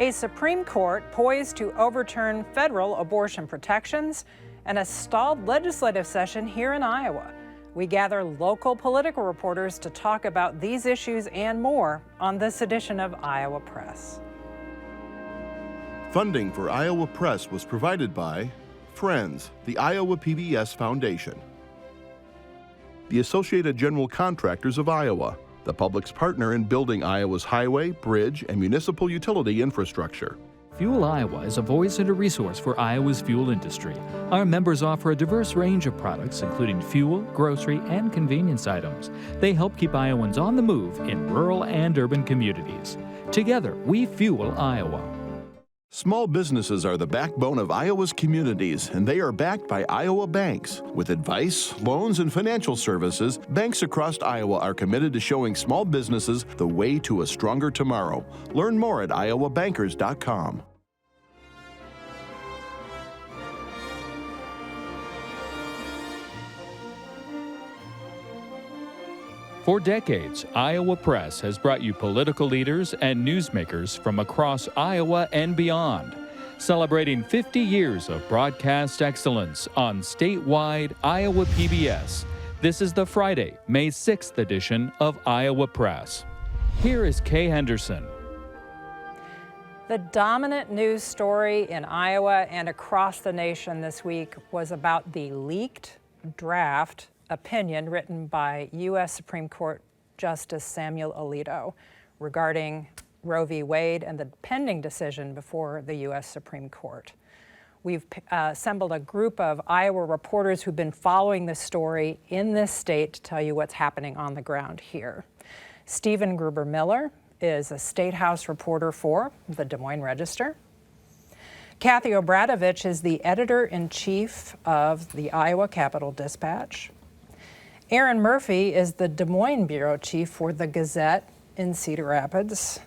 A Supreme Court poised to overturn federal abortion protections, and a stalled legislative session here in Iowa. We gather local political reporters to talk about these issues and more on this edition of Iowa Press. Funding for Iowa Press was provided by Friends, the Iowa PBS Foundation, the Associated General Contractors of Iowa, the public's partner in building Iowa's highway, bridge, and municipal utility infrastructure. Fuel Iowa is a voice and a resource for Iowa's fuel industry. Our members offer a diverse range of products, including fuel, grocery, and convenience items. They help keep Iowans on the move in rural and urban communities. Together, we fuel Iowa. Small businesses are the backbone of Iowa's communities, and they are backed by Iowa banks. With advice, loans, and financial services, banks across Iowa are committed to showing small businesses the way to a stronger tomorrow. Learn more at iowabankers.com. For decades, Iowa Press has brought you political leaders and newsmakers from across Iowa and beyond, celebrating 50 years of broadcast excellence on statewide Iowa PBS. This is the Friday, May 6th edition of Iowa Press. Here is Kay Henderson. The dominant news story in Iowa and across the nation this week was about the leaked draft opinion written by U.S. Supreme Court Justice Samuel Alito regarding Roe v. Wade and the pending decision before the U.S. Supreme Court. We've assembled a group of Iowa reporters who've been following this story in this state to tell you what's happening on the ground here. Stephen Gruber-Miller is a State House reporter for the Des Moines Register. Kathie Obradovich is the editor-in-chief of the Iowa Capitol Dispatch. Erin Murphy is the Des Moines bureau chief for the Gazette in Cedar Rapids.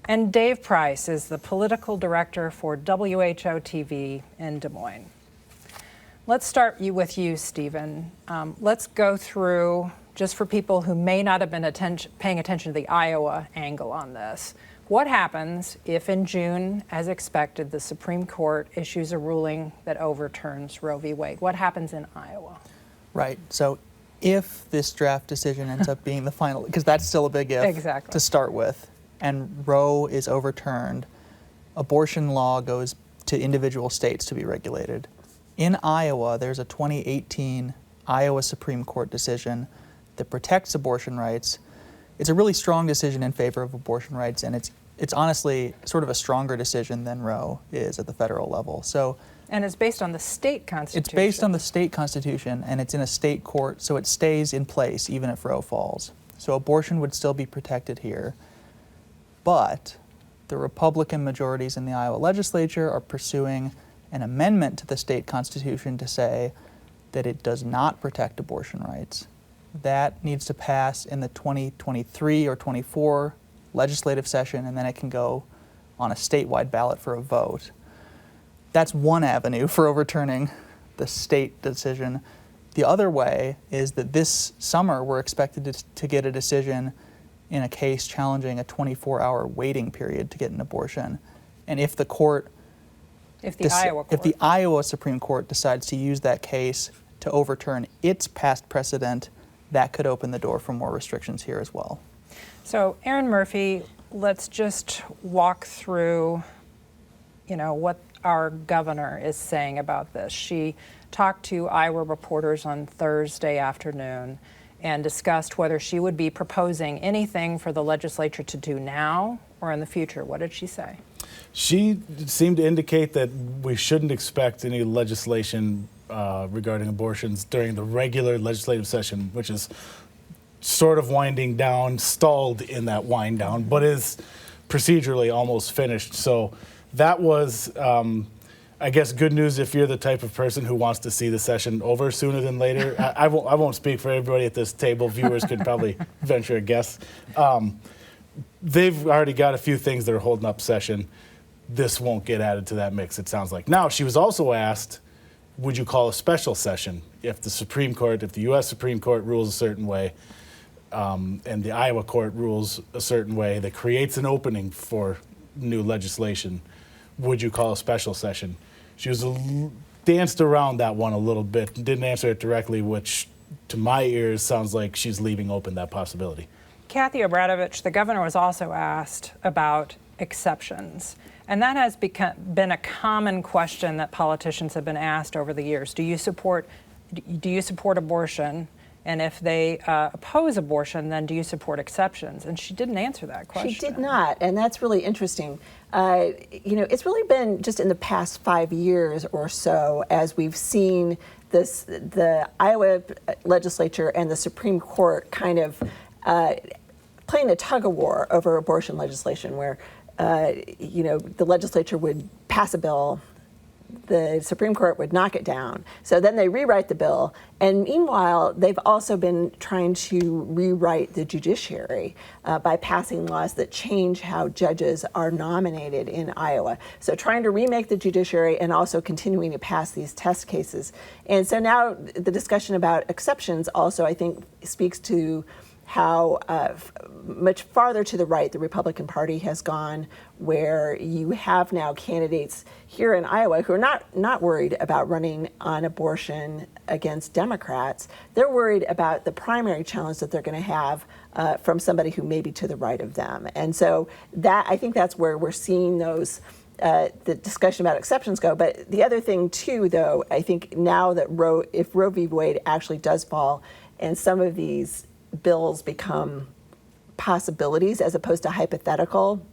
And Dave Price is the political director for WHO-TV in Des Moines. Let's start with you, Stephen. Let's go through, just for people who may not have been paying attention to the Iowa angle on this. What happens if in June, as expected, the Supreme Court issues a ruling that overturns Roe v. Wade? What happens in Iowa? Right. So if this draft decision ends up being the final, because that's still a big if to start with, and Roe is overturned, abortion law goes to individual states to be regulated. In Iowa, there's a 2018 Iowa Supreme Court decision that protects abortion rights. It's a really strong decision in favor of abortion rights, and it's honestly sort of a stronger decision than Roe is at the federal level. And it's based on the state constitution. It's based on the state constitution, and it's in a state court, so it stays in place even if Roe falls. So abortion would still be protected here. But the Republican majorities in the Iowa legislature are pursuing an amendment to the state constitution to say that it does not protect abortion rights. That needs to pass in the 2023 or 24 legislative session, and then it can go on a statewide ballot for a vote. That's one avenue for overturning the state decision. The other way is that this summer we're expected to get a decision in a case challenging a 24-hour waiting period to get an abortion. And if the Iowa Supreme Court decides to use that case to overturn its past precedent, that could open the door for more restrictions here as well. So, Erin Murphy, let's just walk through, what our governor is saying about this. She talked to Iowa reporters on Thursday afternoon and discussed whether she would be proposing anything for the legislature to do now or in the future. What did she say? She seemed to indicate that we shouldn't expect any legislation regarding abortions during the regular legislative session, which is sort of winding down, stalled in that wind down, but is procedurally almost finished. So that was, I guess, good news if you're the type of person who wants to see the session over sooner than later. I won't speak for everybody at this table. Viewers could probably venture a guess. They've already got a few things that are holding up session. This won't get added to that mix, it sounds like. Now, she was also asked, would you call a special session if the U.S. Supreme Court rules a certain way and the Iowa court rules a certain way that creates an opening for new legislation, would you call a special session? She was danced around that one a little bit, didn't answer it directly, which to my ears sounds like she's leaving open that possibility. Kathie Obradovich, the governor, was also asked about exceptions. And that has been a common question that politicians have been asked over the years. Do you support abortion? And if they oppose abortion, then do you support exceptions? And she didn't answer that question. She did not, and that's really interesting. It's really been just in the past 5 years or so as we've seen the Iowa legislature and the Supreme Court kind of playing a tug-of-war over abortion legislation, where the legislature would pass a bill, the Supreme Court would knock it down. So then they rewrite the bill. And meanwhile, they've also been trying to rewrite the judiciary by passing laws that change how judges are nominated in Iowa. So trying to remake the judiciary and also continuing to pass these test cases. And so now the discussion about exceptions also, I think, speaks to how much farther to the right the Republican Party has gone, where you have now candidates here in Iowa who are not worried about running on abortion against Democrats. They're worried about the primary challenge that they're going to have from somebody who may be to the right of them. And so that, I think that's where we're seeing those the discussion about exceptions go. But the other thing too, though, I think now that if Roe v. Wade actually does fall and some of these bills become possibilities as opposed to hypothetical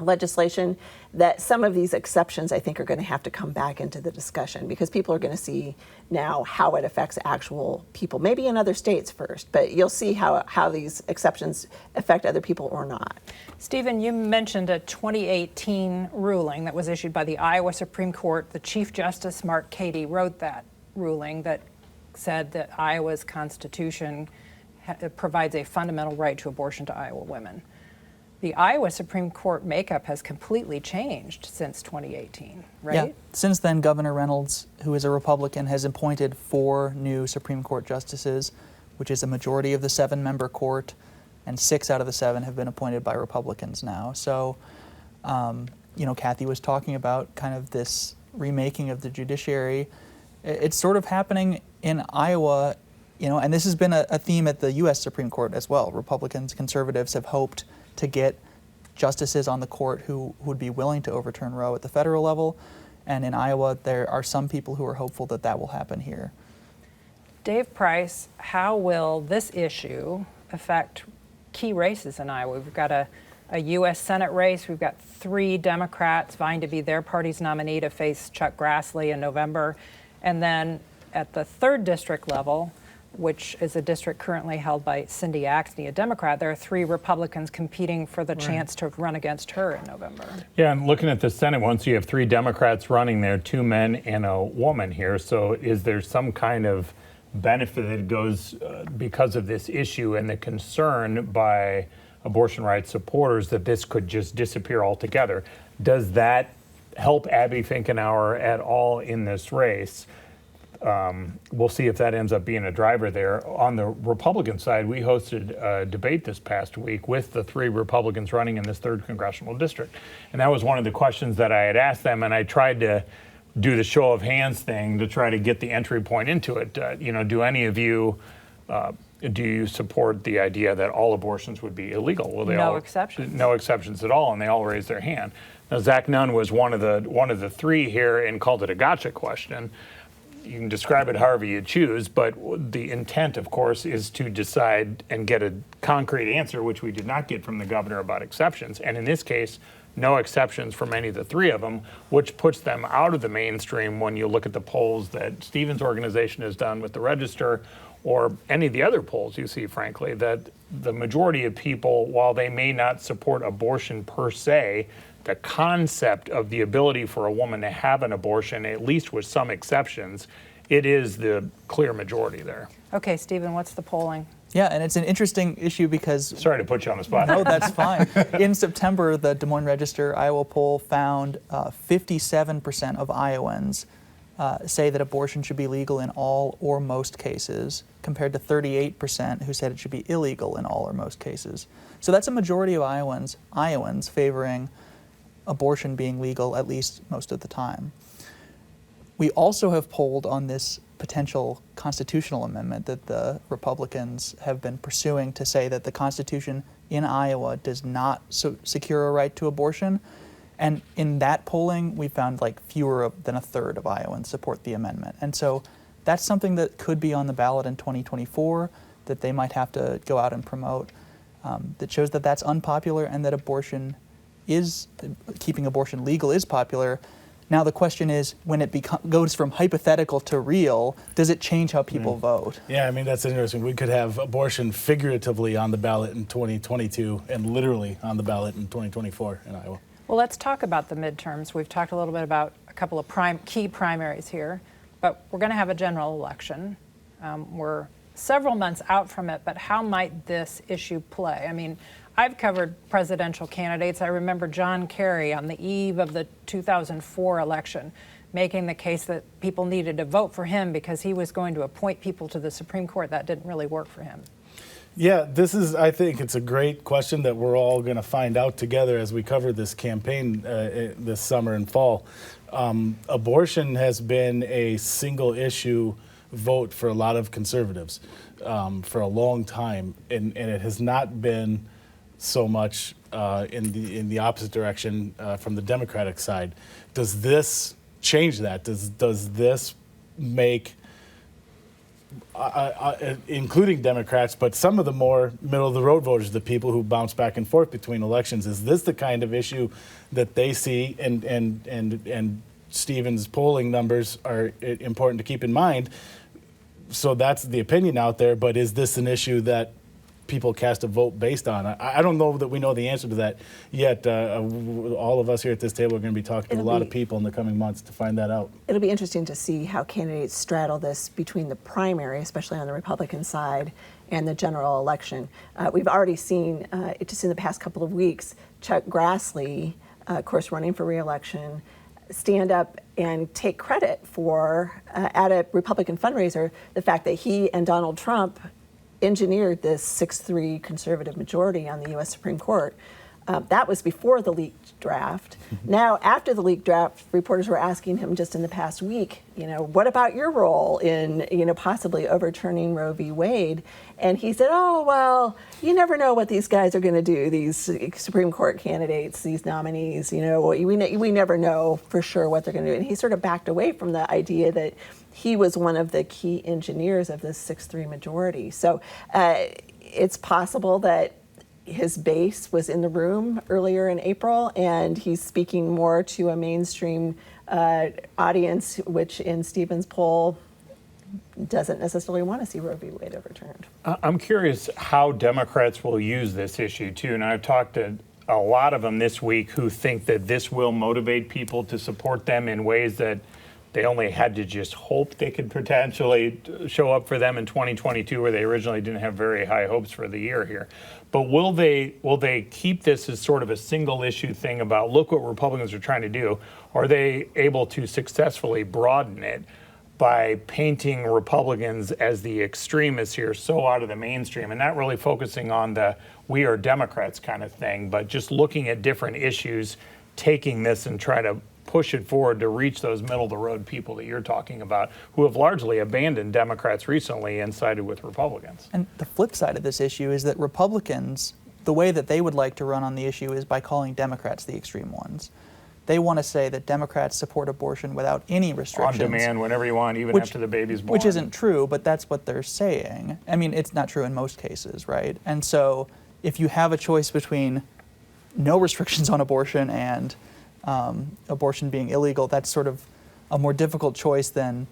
legislation, that some of these exceptions I think are going to have to come back into the discussion, because people are going to see now how it affects actual people, maybe in other states first, but you'll see how these exceptions affect other people or not. Stephen, you mentioned a 2018 ruling that was issued by the Iowa Supreme Court. The Chief Justice, Mark Cady, wrote that ruling that said that Iowa's Constitution provides a fundamental right to abortion to Iowa women. The Iowa Supreme Court makeup has completely changed since 2018, right? Yeah. Since then, Governor Reynolds, who is a Republican, has appointed 4 new Supreme Court justices, which is a majority of the 7-member court, and 6 out of the 7 have been appointed by Republicans now. So, Kathie was talking about kind of this remaking of the judiciary. It's sort of happening in Iowa, and this has been a theme at the U.S. Supreme Court as well. Republicans, conservatives have hoped to get justices on the court who would be willing to overturn Roe at the federal level. And in Iowa, there are some people who are hopeful that that will happen here. Dave Price, how will this issue affect key races in Iowa? We've got a U.S. Senate race. We've got 3 Democrats vying to be their party's nominee to face Chuck Grassley in November. And then at the 3rd district level, which is a district currently held by Cindy Axne, a Democrat, there are 3 Republicans competing for the chance to run against her in November. Yeah, and looking at the Senate one, so you have 3 Democrats running there, 2 men and a woman here. So is there some kind of benefit that goes because of this issue and the concern by abortion rights supporters that this could just disappear altogether? Does that help Abby Finkenauer at all in this race? We'll see if that ends up being a driver there. On the Republican side, we hosted a debate this past week with the 3 Republicans running in this 3rd congressional district. And that was one of the questions that I had asked them, and I tried to do the show of hands thing to try to get the entry point into it. Do any of you, do you support the idea that all abortions would be illegal? Well, No exceptions. No exceptions at all, and they all raised their hand. Now, Zach Nunn was one of the 3 here and called it a gotcha question. You can describe it however you choose, but the intent, of course, is to decide and get a concrete answer, which we did not get from the governor about exceptions. And in this case, no exceptions from any of the 3 of them, which puts them out of the mainstream when you look at the polls that Stephen's organization has done with the Register, or any of the other polls you see, frankly, that the majority of people, while they may not support abortion per se, the concept of the ability for a woman to have an abortion, at least with some exceptions, it is the clear majority there. Okay, Stephen, what's the polling? Yeah, and it's an interesting issue because... Sorry to put you on the spot. No, that's fine. In September, the Des Moines Register Iowa poll found 57% of Iowans say that abortion should be legal in all or most cases, compared to 38% who said it should be illegal in all or most cases. So that's a majority of Iowans favoring abortion being legal, at least most of the time. We also have polled on this potential constitutional amendment that the Republicans have been pursuing to say that the Constitution in Iowa does not secure a right to abortion. And in that polling, we found like fewer than a third of Iowans support the amendment. And so that's something that could be on the ballot in 2024 that they might have to go out and promote, that shows that that's unpopular and that keeping abortion legal is popular. Now the question is, when it goes from hypothetical to real, does it change how people vote? Yeah, I mean, that's interesting. We could have abortion figuratively on the ballot in 2022 and literally on the ballot in 2024 in Iowa. Well, let's talk about the midterms. We've talked a little bit about a couple of key primaries here, but we're going to have a general election. We're several months out from it, but how might this issue play? I mean, I've covered presidential candidates. I remember John Kerry on the eve of the 2004 election making the case that people needed to vote for him because he was going to appoint people to the Supreme Court. That didn't really work for him. Yeah, I think it's a great question that we're all going to find out together as we cover this campaign this summer and fall. Abortion has been a single issue vote for a lot of conservatives for a long time, and it has not been so much in the opposite direction from the Democratic side. Does this change that? Does this make, including Democrats, but some of the more middle-of-the-road voters, the people who bounce back and forth between elections, is this the kind of issue that they see? And Stephen's polling numbers are important to keep in mind. So that's the opinion out there, but is this an issue that people cast a vote based on? I don't know that we know the answer to that yet. All of us here at this table are going to be talking to a lot of people in the coming months to find that out. It'll be interesting to see how candidates straddle this between the primary, especially on the Republican side, and the general election. We've already seen, just in the past couple of weeks, Chuck Grassley, of course, running for re-election, stand up and take credit for, at a Republican fundraiser, the fact that he and Donald Trump engineered this 6-3 conservative majority on the U.S. Supreme Court. That was before the leaked draft. Now, after the leaked draft, reporters were asking him just in the past week, what about your role in, possibly overturning Roe v. Wade? And he said, oh, well, you never know what these guys are going to do, these Supreme Court candidates, these nominees, we never know for sure what they're going to do. And he sort of backed away from the idea that he was one of the key engineers of this 6-3 majority. So it's possible that his base was in the room earlier in April, and he's speaking more to a mainstream audience, which in Stephen's poll doesn't necessarily want to see Roe v. Wade overturned. I'm curious how Democrats will use this issue, too. And I've talked to a lot of them this week who think that this will motivate people to support them in ways that they only had to just hope they could potentially show up for them in 2022, where they originally didn't have very high hopes for the year here. But will they keep this as sort of a single issue thing about, look what Republicans are trying to do? Or are they able to successfully broaden it by painting Republicans as the extremists here, so out of the mainstream, and not really focusing on the we are Democrats kind of thing, but just looking at different issues, taking this and try to push it forward to reach those middle-of-the-road people that you're talking about, who have largely abandoned Democrats recently and sided with Republicans. And the flip side of this issue is that Republicans, the way that they would like to run on the issue is by calling Democrats the extreme ones. They want to say that Democrats support abortion without any restrictions. On demand, whenever you want, even after the baby's born. Which isn't true, but that's what they're saying. I mean, it's not true in most cases, right? And so if you have a choice between no restrictions on abortion and abortion being illegal, that's sort of a more difficult choice than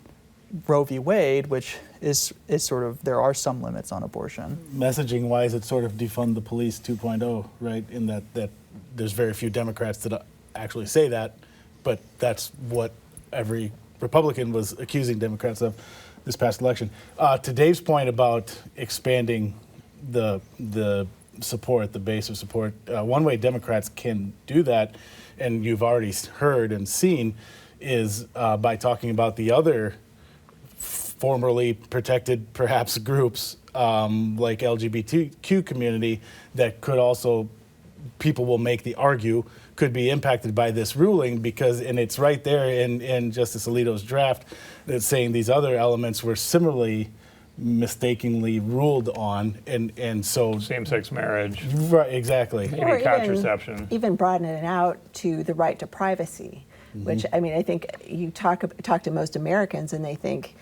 Roe v. Wade, which is sort of, there are some limits on abortion. Messaging-wise, it's sort of defund the police 2.0, right? In that there's very few Democrats that actually say that, but that's what every Republican was accusing Democrats of this past election. To Dave's point about expanding the support, the base of support, one way Democrats can do that, and you've already heard and seen, is by talking about the other formerly protected, perhaps, groups like LGBTQ community that could also, people will make the argue, could be impacted by this ruling and it's right there in Justice Alito's draft that's saying these other elements were similarly mistakenly ruled on, and so Same-sex marriage, right, exactly. maybe contraception. Even broaden it out to the right to privacy, which, I mean, I think you talk to most Americans and they think,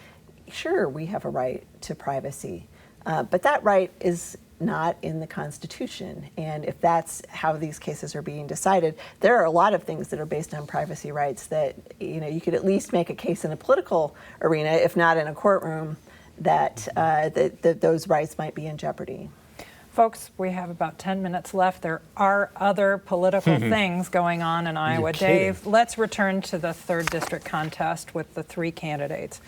sure, we have a right to privacy. But that right is not in the Constitution. And if that's how these cases are being decided, there are a lot of things that are based on privacy rights that, you know, you could at least make a case in a political arena, if not in a courtroom, that those rights might be in jeopardy. Folks, we have about 10 minutes left. There are other political things going on in Iowa. Dave, let's return to the 3rd District contest with the 3 candidates.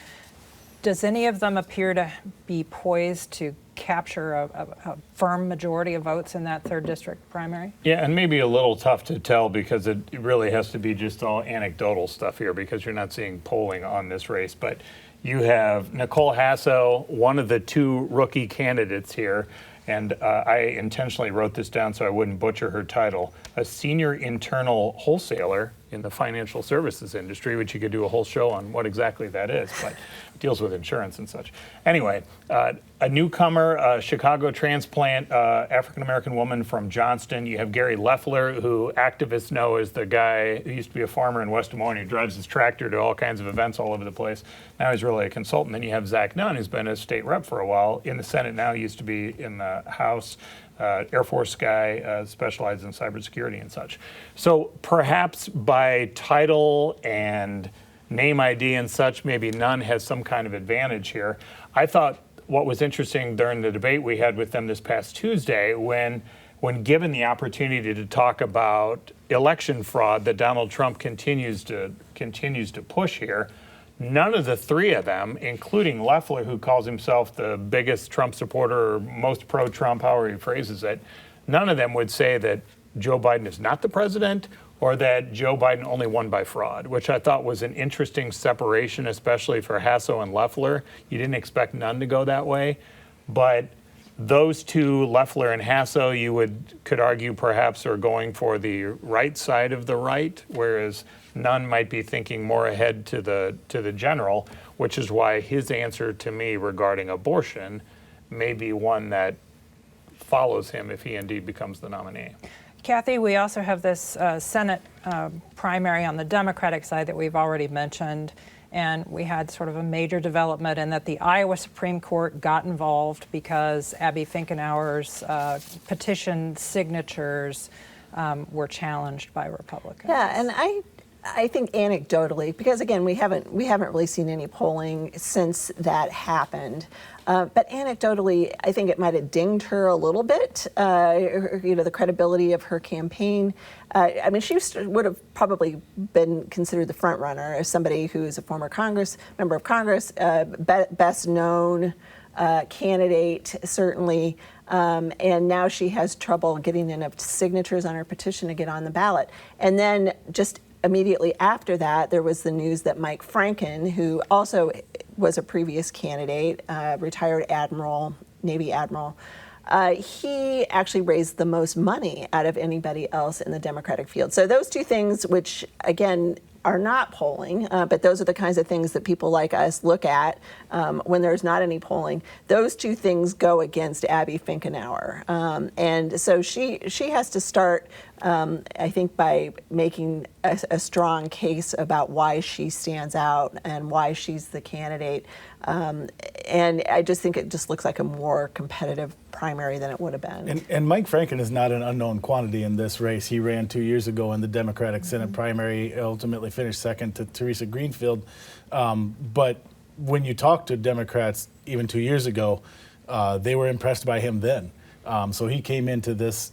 Does any of them appear to be poised to capture a firm majority of votes in that 3rd District primary? Yeah, and maybe a little tough to tell because it really has to be just all anecdotal stuff here because you're not seeing polling on this race. But you have Nicole Hasso, one of the 2 rookie candidates here, and I intentionally wrote this down so I wouldn't butcher her title, a senior internal wholesaler in the financial services industry, which you could do a whole show on what exactly that is, but it deals with insurance and such. Anyway, a newcomer, a Chicago transplant, African-American woman from Johnston. You have Gary Leffler, who activists know is the guy who used to be a farmer in West Des Moines who drives his tractor to all kinds of events all over the place. Now he's really a consultant. Then you have Zach Nunn, who's been a state rep for a while in the Senate now, used to be in the House. Air Force guy, specialized in cybersecurity and such. So perhaps by title and name ID and such, maybe Nunn has some kind of advantage here. I thought what was interesting during the debate we had with them this past Tuesday, when given the opportunity to talk about election fraud that Donald Trump continues to push here, none of the 3 of them, including Leffler, who calls himself the biggest Trump supporter or most pro-Trump, however he phrases it, none of them would say that Joe Biden is not the president or that Joe Biden only won by fraud, which I thought was an interesting separation, especially for Hasso and Leffler. You didn't expect Nunn to go that way. But those 2, Leffler and Hasso, could argue perhaps are going for the right side of the right, whereas Nunn might be thinking more ahead to the general, which is why his answer to me regarding abortion may be one that follows him if he indeed becomes the nominee. Kathie, we also have this Senate primary on the Democratic side that we've already mentioned, and we had sort of a major development in that the Iowa Supreme Court got involved because Abby Finkenauer's petition signatures were challenged by Republicans. Yeah, and I think anecdotally, because again, we haven't really seen any polling since that happened. But anecdotally, I think it might have dinged her a little bit, the credibility of her campaign. I mean, she would have probably been considered the front runner as somebody who is a former member of Congress, best known candidate, certainly. And now she has trouble getting enough signatures on her petition to get on the ballot. And then just immediately after that, there was the news that Mike Franken, who also was a previous candidate, retired admiral, Navy admiral, he actually raised the most money out of anybody else in the Democratic field. So those 2 things, which again are not polling, but those are the kinds of things that people like us look at when there's not any polling. Those 2 things go against Abby Finkenauer. And so she has to start, I think, by making a strong case about why she stands out and why she's the candidate. And I just think it just looks like a more competitive primary than it would have been. And Mike Franken is not an unknown quantity in this race. He ran 2 years ago in the Democratic Senate primary, ultimately finished second to Teresa Greenfield. But when you talk to Democrats even 2 years ago, they were impressed by him then. So he came into this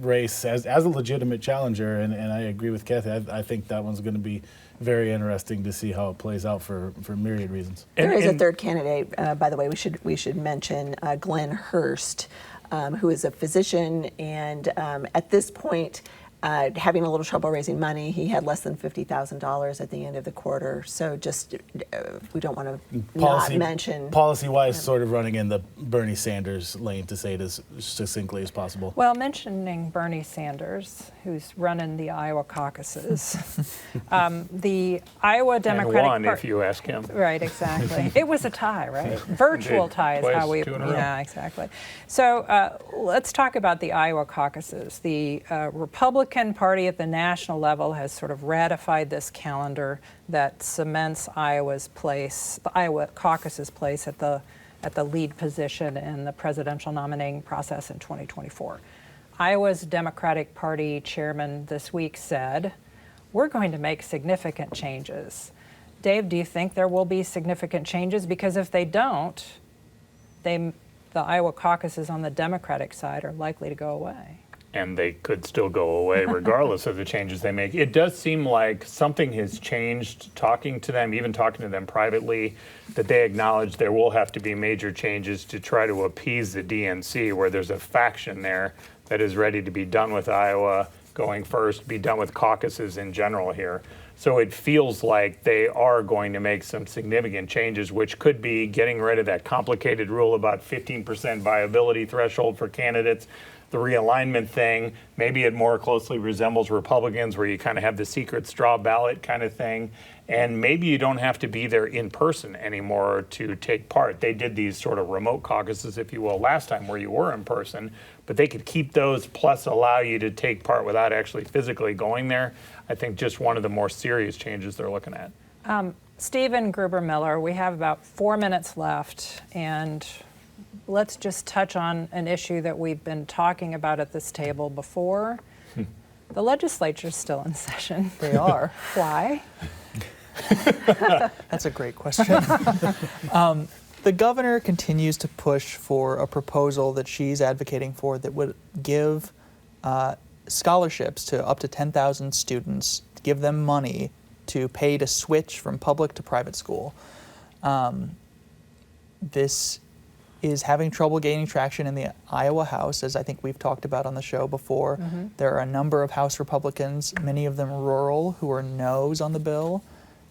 race as a legitimate challenger, and I agree with Kathie. I think that one's going to be very interesting to see how it plays out for myriad reasons. There is a 3rd candidate, by the way. We should mention Glenn Hurst, who is a physician, and at this point, having a little trouble raising money. He had less than $50,000 at the end of the quarter. So just we don't want to not mention. Policy-wise, sort of running in the Bernie Sanders lane, to say it as succinctly as possible. Well, mentioning Bernie Sanders, who's running the Iowa caucuses, the Iowa Democratic And won, if you ask him. Right, exactly. It was a tie, right? Virtual tie is how we. Yeah, exactly. So let's talk about the Iowa caucuses. The Republican Party at the national level has sort of ratified this calendar that cements Iowa's place, the Iowa caucus's place at the lead position in the presidential nominating process in 2024. Iowa's Democratic Party chairman this week said, "We're going to make significant changes." Dave, do you think there will be significant changes? Because if they don't, the Iowa caucuses on the Democratic side are likely to go away. And they could still go away regardless of the changes they make. It does seem like something has changed talking to them, even talking to them privately, that they acknowledge there will have to be major changes to try to appease the DNC, where there's a faction there that is ready to be done with Iowa going first, be done with caucuses in general here. So it feels like they are going to make some significant changes, which could be getting rid of that complicated rule about 15% viability threshold for candidates, the realignment thing. Maybe it more closely resembles Republicans, where you kind of have the secret straw ballot kind of thing. And maybe you don't have to be there in person anymore to take part. They did these sort of remote caucuses, if you will, last time where you were in person, but they could keep those plus allow you to take part without actually physically going there. I think just one of the more serious changes they're looking at. Stephen Gruber-Miller, we have about 4 minutes left, and let's just touch on an issue that we've been talking about at this table before. The legislature's still in session. They are. Why? That's a great question. The governor continues to push for a proposal that she's advocating for that would give scholarships to up to 10,000 students, give them money to pay to switch from public to private school. This is having trouble gaining traction in the Iowa House, as I think we've talked about on the show before. There are a number of House Republicans, many of them rural, who are no's on the bill.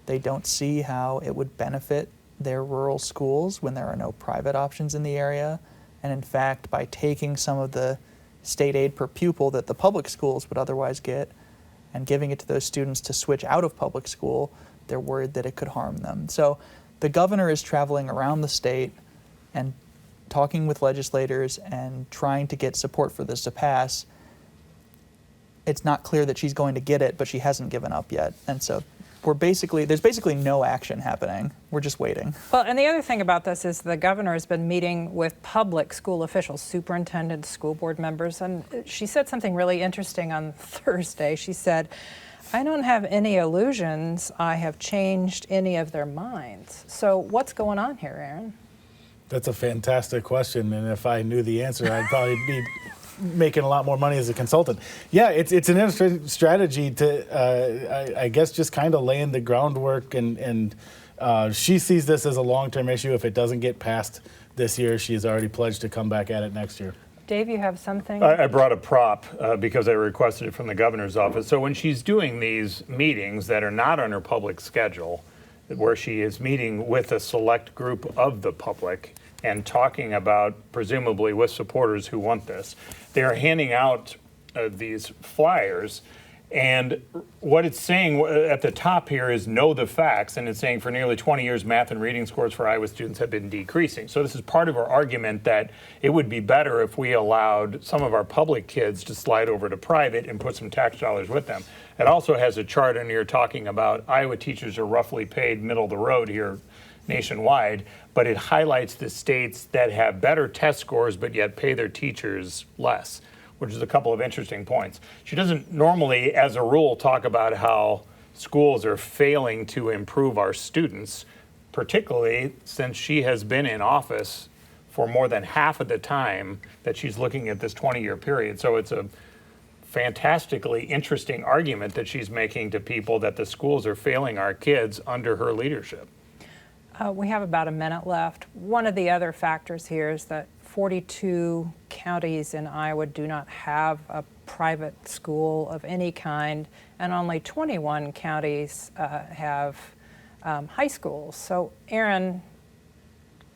They don't see how it would benefit their rural schools when there are no private options in the area. And in fact, by taking some of the state aid per pupil that the public schools would otherwise get and giving it to those students to switch out of public school, they're worried that it could harm them. So the governor is traveling around the state and talking with legislators and trying to get support for this to pass. It's not clear that she's going to get it, but she hasn't given up yet. And so there's basically no action happening. We're just waiting. Well, and the other thing about this is the governor has been meeting with public school officials, superintendents, school board members, and she said something really interesting on Thursday. She said, "I don't have any illusions I have changed any of their minds." So what's going on here, Erin? That's a fantastic question, and if I knew the answer, I'd probably be making a lot more money as a consultant. Yeah, it's an interesting strategy to, I guess, just kind of laying the groundwork, and she sees this as a long-term issue. If it doesn't get passed this year, she's already pledged to come back at it next year. Dave, you have something? I brought a prop because I requested it from the governor's office. So when she's doing these meetings that are not on her public schedule, where she is meeting with a select group of the public and talking about, presumably with supporters who want this, they're handing out these flyers. And what it's saying at the top here is know the facts. And it's saying for nearly 20 years, math and reading scores for Iowa students have been decreasing. So this is part of our argument that it would be better if we allowed some of our public kids to slide over to private and put some tax dollars with them. It also has a chart in here talking about Iowa teachers are roughly paid middle of the road here nationwide, but it highlights the states that have better test scores but yet pay their teachers less, which is a couple of interesting points. She doesn't normally, as a rule, talk about how schools are failing to improve our students, particularly since she has been in office for more than half of the time that she's looking at this 20-year period. So it's a fantastically interesting argument that she's making to people that the schools are failing our kids under her leadership. We have about a minute left. One of the other factors here is that 42 counties in Iowa do not have a private school of any kind, and only 21 counties have high schools. So, Erin,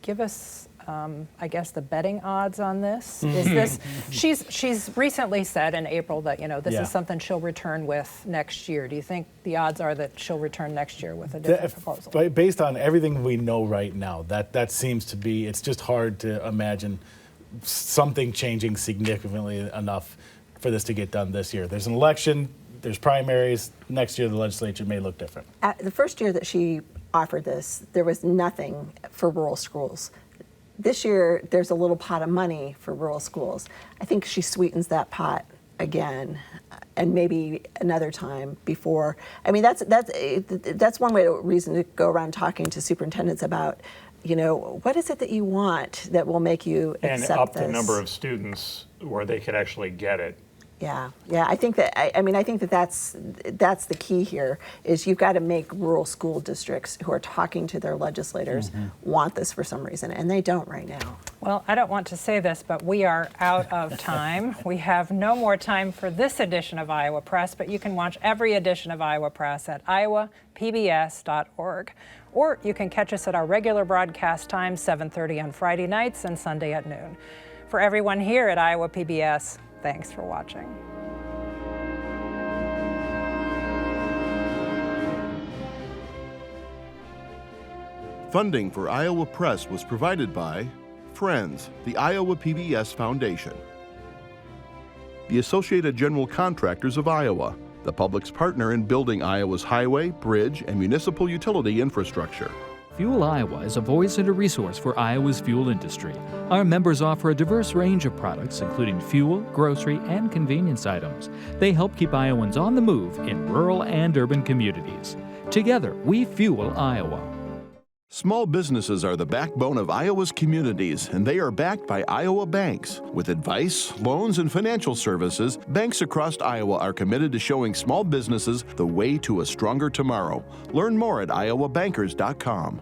give us, I guess, the betting odds on this. Is this? She's recently said in April that this is something she'll return with next year. Do you think the odds are that she'll return next year with a different proposal? Based on everything we know right now, that seems to be. It's just hard to imagine something changing significantly enough for this to get done this year. There's an election. There's primaries. Next year, the legislature may look different. The first year that she offered this, there was nothing for rural schools. This year, there's a little pot of money for rural schools. I think she sweetens that pot again, and maybe another time before. I mean, that's one reason to go around talking to superintendents about, what is it that you want that will make you accept this? And up the number of students where they could actually get it. Yeah. I think that I think that that's the key here is you've got to make rural school districts who are talking to their legislators want this for some reason, and they don't right now. Well, I don't want to say this, but we are out of time. We have no more time for this edition of Iowa Press, but you can watch every edition of Iowa Press at iowapbs.org. Or you can catch us at our regular broadcast time, 7:30 on Friday nights and Sunday at noon. For everyone here at Iowa PBS, thanks for watching. Funding for Iowa Press was provided by Friends, the Iowa PBS Foundation, the Associated General Contractors of Iowa, the public's partner in building Iowa's highway, bridge, and municipal utility infrastructure. Fuel Iowa is a voice and a resource for Iowa's fuel industry. Our members offer a diverse range of products, including fuel, grocery, and convenience items. They help keep Iowans on the move in rural and urban communities. Together, we fuel Iowa. Small businesses are the backbone of Iowa's communities, and they are backed by Iowa banks. With advice, loans, and financial services, banks across Iowa are committed to showing small businesses the way to a stronger tomorrow. Learn more at iowabankers.com.